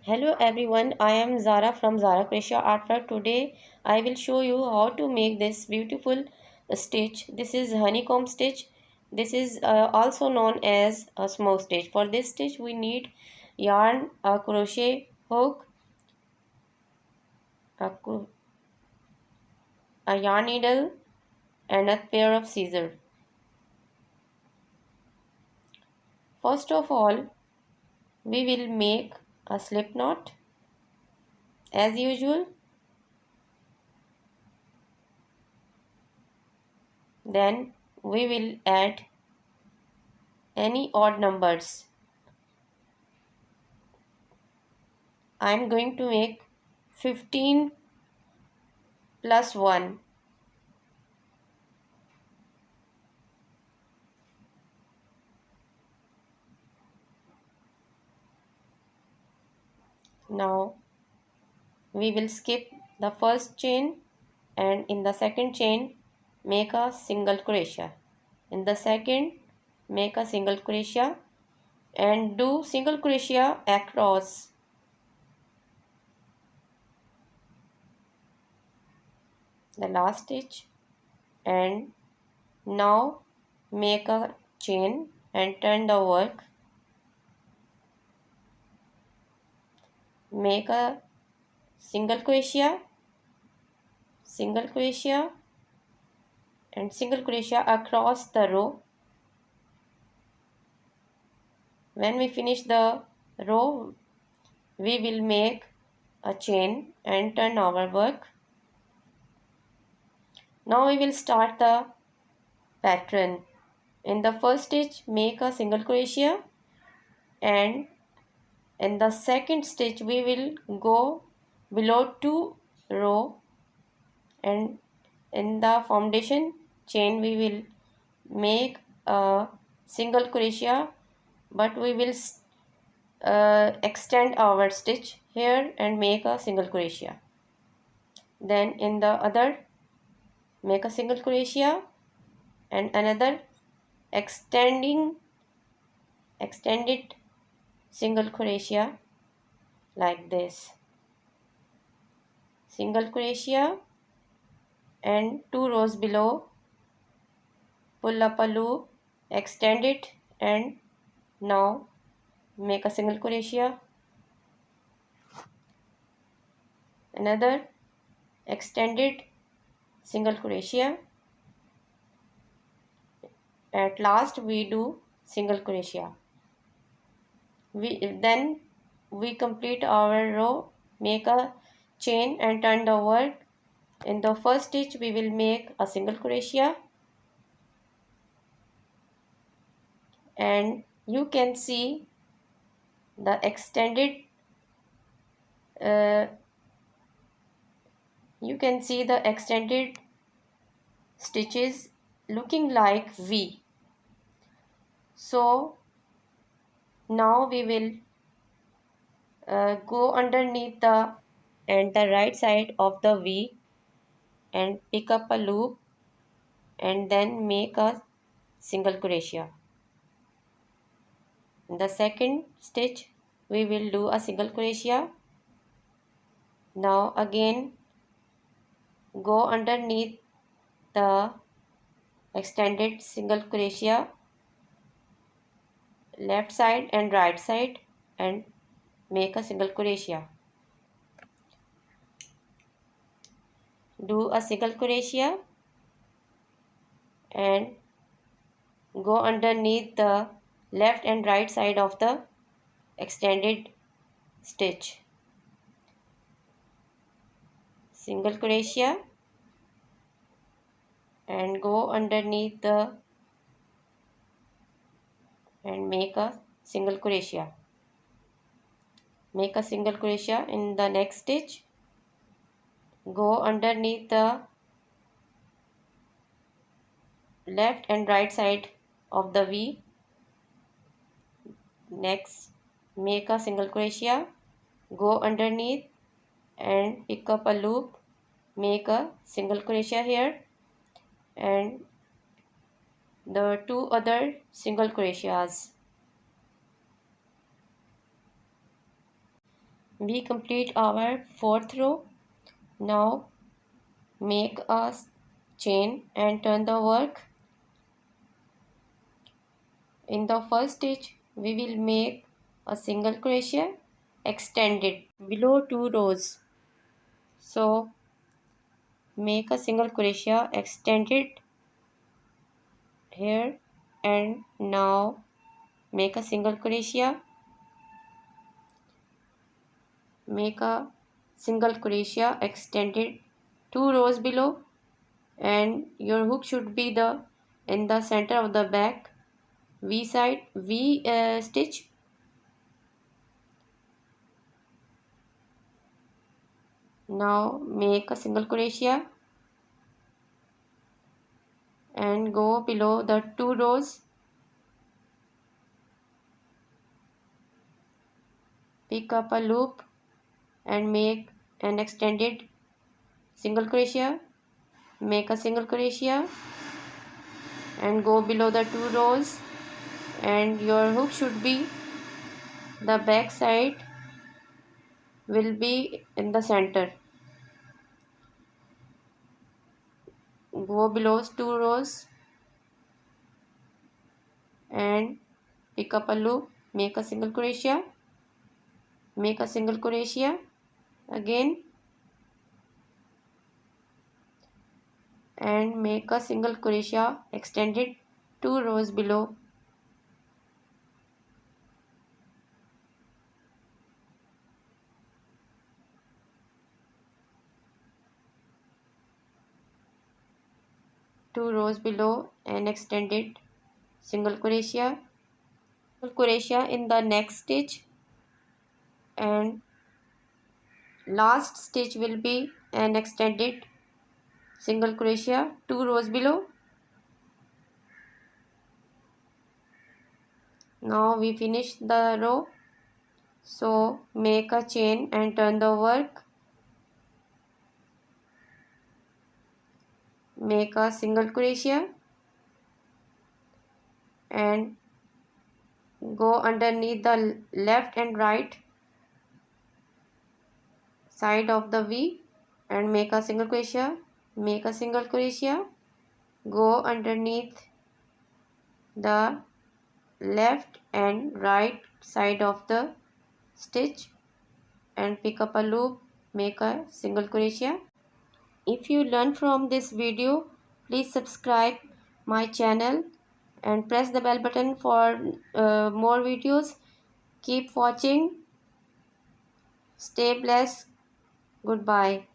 Hello everyone, I am Zara from Zara Crochet Artwork. Today I will show you how to make this beautiful stitch. This is honeycomb stitch. This is also known as a smock stitch. For this stitch we need yarn, a crochet hook, a, a yarn needle and a pair of scissors. First of all, we will make a slip knot as usual. Then we will add any odd numbers. I am going to make 15 plus 1. Now we will skip the first chain and in the second chain make a single crochet. In the second make a single crochet and do single crochet across the last stitch, and now make a chain and turn the work. Make a single crochet, single crochet and single crochet across the row. When we finish the row, we will make a chain and turn our work. Now we will start the pattern. In the first stitch make a single crochet, and in the second stitch we will go below 2 row, and in the foundation chain we will make a single crochet, but we will extend our stitch here and make a single crochet. Then in the other make a single crochet and another extended single crochet like this. Single crochet and 2 rows below, pull up a loop, extend it, and now make a single crochet, another extended single crochet. At last we do single crochet. Then we complete our row, make a chain and turn the work. In the first stitch we will make a single crochet, and you can see the extended stitches looking like V. So now we will go underneath the right side of the V and pick up a loop and then make a single crochet. In the second stitch we will do a single crochet. Now again go underneath the extended single crochet, left side and right side, and make a single crochet. Do a single crochet and go underneath the left and right side of the extended stitch. Single crochet and go underneath the and make a single crochet. Make a single crochet in the next stitch. Go underneath the left and right side of the V. Next make a single crochet, go underneath and pick up a loop, make a single crochet here and the 2 other single crochets. we complete our fourth row. Now make a chain and turn the work. In the first stitch we will make a single crochet, extend it below 2 rows. So make a single crochet, extend it here, and now make a single crochet, extend it 2 rows below, and your hook should be in the center of the back V side stitch. Now make a single crochet and go below the 2 rows. Pick up a loop and make an extended single crochet, make a single crochet and go below the 2 rows, and your hook should be, the back side will be in the center. Go below 2 rows and pick up a loop, make a single crochet, make a single crochet again, and make a single crochet, extended 2 rows below. Two rows below and extended single crochet in the next stitch, and last stitch will be an extended single crochet 2 rows below. Now we finish the row, so make a chain and turn the work, make a single crochet and go underneath the left and right side of the V and make a single crochet, make a single crochet, go underneath the left and right side of the stitch and pick up a loop, make a single crochet. If you learn from this video, please subscribe my channel and press the bell button for more videos. Keep watching. Stay blessed. Goodbye.